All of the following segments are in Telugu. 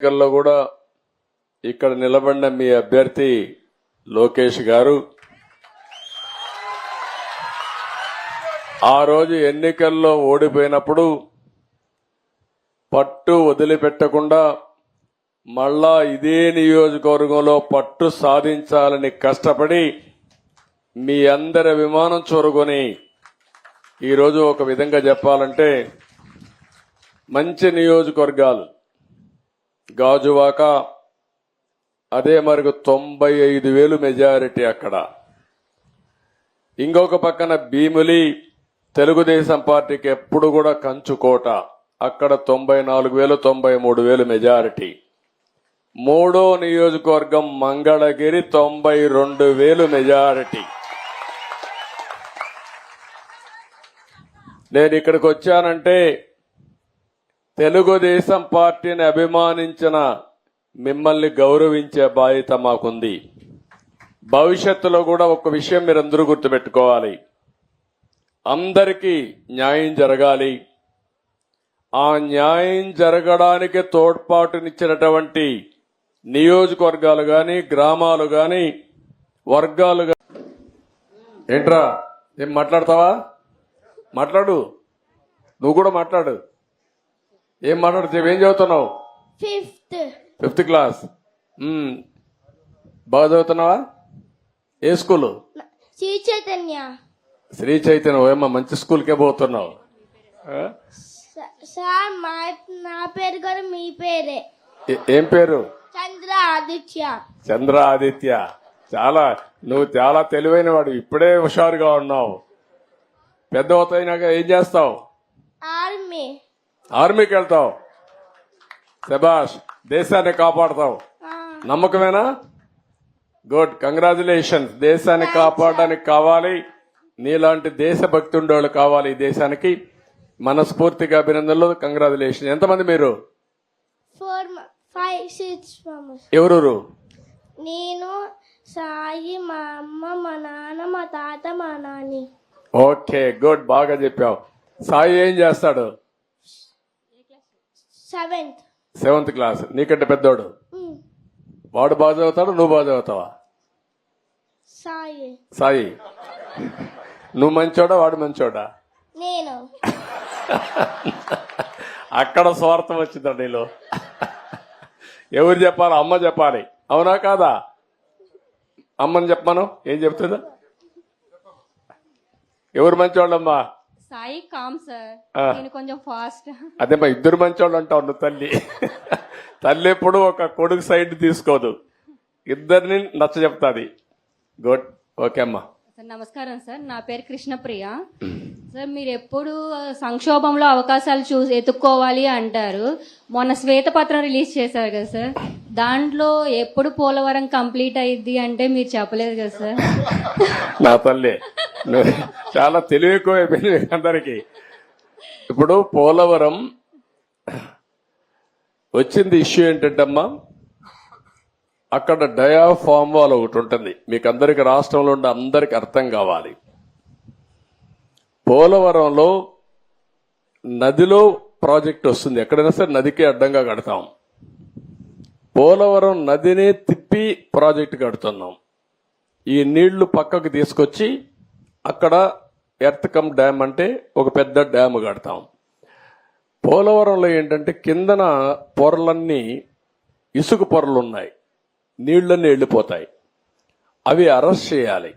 ఎన్నికల్లో కూడా ఇక్కడ నిలబడిన మీ అభ్యర్థి లోకేష్ గారు ఆ రోజు ఎన్నికల్లో ఓడిపోయినప్పుడు పట్టు వదిలిపెట్టకుండా మళ్ళా ఇదే నియోజకవర్గంలో పట్టు సాధించాలని కష్టపడి మీ అందరి విమానం చూరుకొని ఈరోజు ఒక విధంగా చెప్పాలంటే మంచి నియోజకవర్గాలు గాజువాక అదే మరకు 95,000 మెజారిటీ అక్కడ. ఇంకొక పక్కన భీములి తెలుగుదేశం పార్టీకి ఎప్పుడు కూడా కంచుకోట, అక్కడ 94,000 93,000 మెజారిటీ. మూడో నియోజకవర్గం మంగళగిరి 92,000 మెజారిటీ. నేను ఇక్కడికి వచ్చానంటే తెలుగుదేశం పార్టీని అభిమానించిన మిమ్మల్ని గౌరవించే బాధ్యత మాకుంది. భవిష్యత్తులో కూడా ఒక విషయం మీరందరూ గుర్తుపెట్టుకోవాలి, అందరికీ న్యాయం జరగాలి. ఆ న్యాయం జరగడానికి తోడ్పాటునిచ్చినటువంటి నియోజకవర్గాలు గాని, గ్రామాలు గాని, వర్గాలు గాని. ఏంట్రా ఏం మాట్లాడతావా? మాట్లాడు, నువ్వు కూడా మాట్లాడు. ఏం మాట్లాడుతావు? ఏం చదువుతున్నావు? Fifth class. బాగా చదువుతున్నావా? ఏ స్కూలు? శ్రీ చైతన్య. శ్రీ చైతన్య. ఏమో మంచి స్కూల్కే పోతున్నావు. సార్ నా పేరు గారు మీ పేరే. ఏం పేరు? చంద్ర ఆదిత్య. చంద్ర ఆదిత్య. నువ్వు చాలా తెలివైన వాడు, ఇప్పుడే హుషారుగా ఉన్నావు. పెద్ద అవుతాయినాక ఏం చేస్తావు? ఆర్మీకి వెళ్తావు. శభాష్, దేశాన్ని కాపాడతావు. నమ్మకమేనా? Good, congratulations. దేశాన్ని కాపాడడానికి కావాలి, నీలాంటి దేశభక్తి ఉండేవాళ్ళు కావాలి ఈ దేశానికి. మనస్ఫూర్తిగా అభినందనలు, కంగ్రాచులేషన్. ఎంతమంది మీరు? 4, 5, 6 ఎవరు? నేను, సాయి, మా అమ్మ, మా నాన్న, మా తాత, మా నాని. ఓకే, గుడ్, బాగా చెప్పావు. సాయి ఏం చేస్తాడు? 7th class. నీకంటే పెద్దోడు. వాడు బాగా చదువుతాడు, నువ్వు బాగా చదువుతావా? సాయి. నువ్వు మంచోడా, వాడు మంచోడా? నేను. అక్కడ స్వార్థం వచ్చిందా నీలో? ఎవరు చెప్పాలి? అమ్మ చెప్పాలి, అవునా కాదా? అమ్మని చెప్పాను. ఏం చెప్తుందా? ఎవరు మంచోళ్ళమ్మా? సాయి కామ్ సార్, నేను కొంచెం ఫాస్ట్. అదేమ్మా, ఇద్దరు మంచోళ్ళు అంటావు నువ్వు. తల్లి ఎప్పుడు ఒక కొడుకు సైడ్ తీసుకోదు, ఇద్దరిని నచ్చ చెప్తాది. గుడ్, ఓకే అమ్మా. సార్ నమస్కారం సార్, నా పేరు కృష్ణప్రియ. సార్ మీరు ఎప్పుడు సంక్షోభంలో అవకాశాలు ఎత్తుక్కోవాలి అంటారు. మొన్న శ్వేతపత్రం రిలీజ్ చేశారు కదా సార్, దాంట్లో ఎప్పుడు పోలవరం కంప్లీట్ అయ్యిద్ది అంటే మీరు చెప్పలేదు కదా సార్. నా తల్లి చాలా తెలివి ఎక్కువైపోయింది అందరికి. ఇప్పుడు పోలవరం వచ్చింది ఇష్యూ ఏంటంటమ్మా, అక్కడ డయాఫామ్ వాల్ ఒకటి ఉంటుంది. మీకు అందరికి, రాష్ట్రంలో ఉండే అందరికి అర్థం కావాలి. పోలవరంలో నదిలో ప్రాజెక్ట్ వస్తుంది, ఎక్కడైనా సరే నదికి అడ్డంగా కడతాం. పోలవరం నదిని తిప్పి ప్రాజెక్ట్ కడుతున్నాం. ఈ నీళ్లు పక్కకు తీసుకొచ్చి అక్కడ ఎర్త్కమ్ డ్యామ్ అంటే ఒక పెద్ద డ్యామ్ కడతాం. పోలవరంలో ఏంటంటే కిందన పొరలన్నీ ఇసుక పొరలు ఉన్నాయి, నీళ్లన్నీ వెళ్ళిపోతాయి. అవి అరెస్ట్ చేయాలి.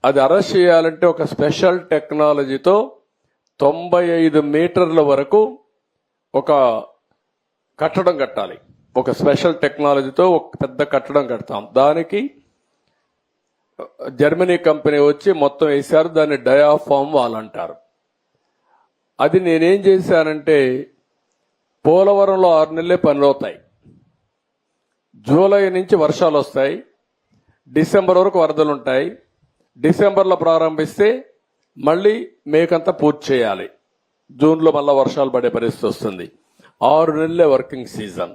అది అరెస్ట్ చేయాలంటే ఒక స్పెషల్ టెక్నాలజీతో 95 మీటర్ల వరకు ఒక కట్టడం కట్టాలి. ఒక స్పెషల్ టెక్నాలజీతో ఒక పెద్ద కట్టడం కడతాం. దానికి జర్మనీ కంపెనీ వచ్చి మొత్తం వేశారు. దాన్ని డయాఫామ్ వాల్ అంటారు. అది నేనేం చేశానంటే, పోలవరంలో 6 నెలలే పనులు అవుతాయి. జూలై నుంచి వర్షాలు వస్తాయి, డిసెంబర్ వరకు వరదలు ఉంటాయి. డిసెంబర్లో ప్రారంభిస్తే మళ్ళీ మేకంతా పూర్తి చేయాలి. జూన్లో మళ్ళా వర్షాలు పడే పరిస్థితి వస్తుంది. 6 నెలలే వర్కింగ్ సీజన్.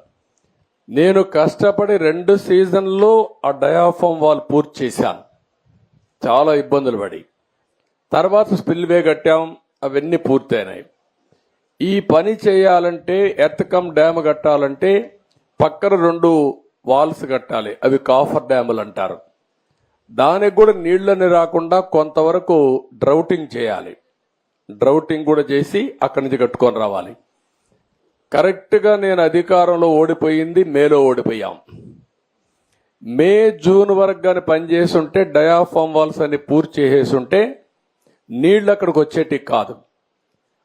నేను కష్టపడి 2 సీజన్లో ఆ డయాఫామ్ వాల్ పూర్తి చేశాను, చాలా ఇబ్బందులు పడి. తర్వాత స్పిల్వే కట్టాం, అవన్నీ పూర్తయినాయి. ఈ పని చేయాలంటే, ఎర్త్కమ్ డ్యామ్ కట్టాలంటే పక్కన 2 వాల్స్ కట్టాలి, అవి కాఫర్ డ్యాములు అంటారు. దానికి కూడా నీళ్లని రాకుండా కొంతవరకు డ్రౌటింగ్ చేయాలి. డ్రౌటింగ్ కూడా చేసి అక్కడి నుంచి కట్టుకొని రావాలి. కరెక్ట్ గా నేను అధికారంలో ఓడిపోయింది మేలో ఓడిపోయాం. మే జూన్ వరకు కానీ పనిచేసి ఉంటే డయాఫామ్ వాల్స్ అని పూర్తి చేసేసి ఉంటే నీళ్లు అక్కడికి వచ్చేటి కాదు.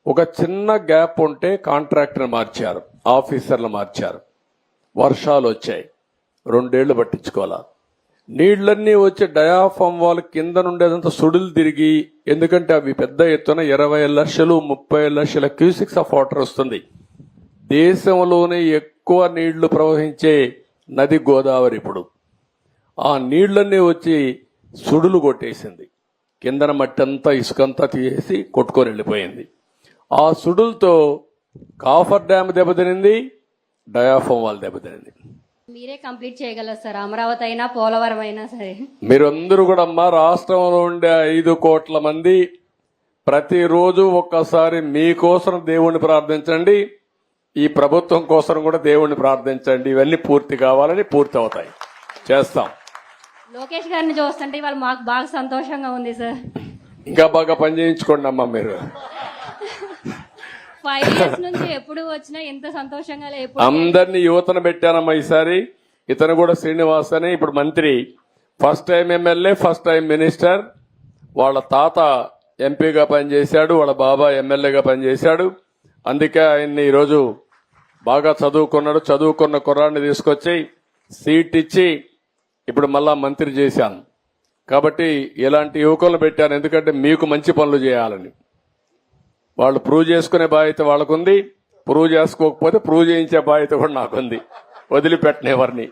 ఒక చిన్న గ్యాప్ ఉంటే కాంట్రాక్టర్ మార్చారు, ఆఫీసర్లు మార్చారు, వర్షాలు వచ్చాయి, 2 ఏళ్లు పట్టించుకోవాలా. నీళ్లన్నీ వచ్చి డయాఫామ్ వాల్ కింద నుండేదంతా సుడులు తిరిగి, ఎందుకంటే అవి పెద్ద ఎత్తున 20 లక్షలు 30 లక్షల క్యూసిక్స్ ఆఫ్ వాటర్ వస్తుంది. దేశంలోనే ఎక్కువ నీళ్లు ప్రవహించే నది గోదావరి. ఇప్పుడు ఆ నీళ్లన్నీ వచ్చి సుడులు కొట్టేసింది, కిందన మట్టి అంతా ఇసుకంతా తీసేసి కొట్టుకొని వెళ్ళిపోయింది. ఆ సుడులతో కాఫర్ డ్యామ్ దెబ్బతినింది, డయాఫామ్ వాల్ దెబ్బతినింది. మీరే కంప్లీట్ చేయగలరు సార్, అమరావతి అయినా పోలవరం అయినా సరే. మీరందరూ కూడా అమ్మా, రాష్ట్రంలో ఉండే 5 కోట్ల మంది ప్రతిరోజు ఒక్కసారి మీకోసం దేవుణ్ణి ప్రార్థించండి, ఈ ప్రభుత్వం కోసం కూడా దేవుణ్ణి ప్రార్థించండి. ఇవన్నీ పూర్తి కావాలని, పూర్తి అవుతాయి, చేస్తాం. లోకేష్ గారిని చూస్తుంటే ఇవాళ మాకు బాగా సంతోషంగా ఉంది సార్. ఇంకా బాగా పని చేయించుకోండి అమ్మా మీరు. 5 years నుంచి ఎప్పుడు వచ్చినా ఎంత సంతోషంగా ఎప్పుడు అందరినీ యువతను పెట్టానమ్మా ఈసారి. ఇతను కూడా శ్రీనివాస్ అని ఇప్పుడు మంత్రి, first time MLA, first time minister. వాళ్ళ తాత ఎంపీగా పనిచేశాడు, వాళ్ళ బాబా ఎమ్మెల్యేగా పనిచేశాడు. అందుకే ఆయన్ని ఈరోజు బాగా చదువుకున్నాడు. చదువుకున్న కుర్రాన్ని తీసుకొచ్చి సీట్ ఇచ్చి ఇప్పుడు మళ్ళా మంత్రి చేశాను. కాబట్టి ఇలాంటి యువకులను పెట్టాను, ఎందుకంటే మీకు మంచి పనులు చేయాలని. వాళ్ళు ప్రూవ్ చేసుకునే బాధ్యత వాళ్ళకుంది, ప్రూవ్ చేసుకోకపోతే ప్రూవ్ చేయించే బాధ్యత కూడా నాకుంది. వదిలిపెట్టని ఎవరిని.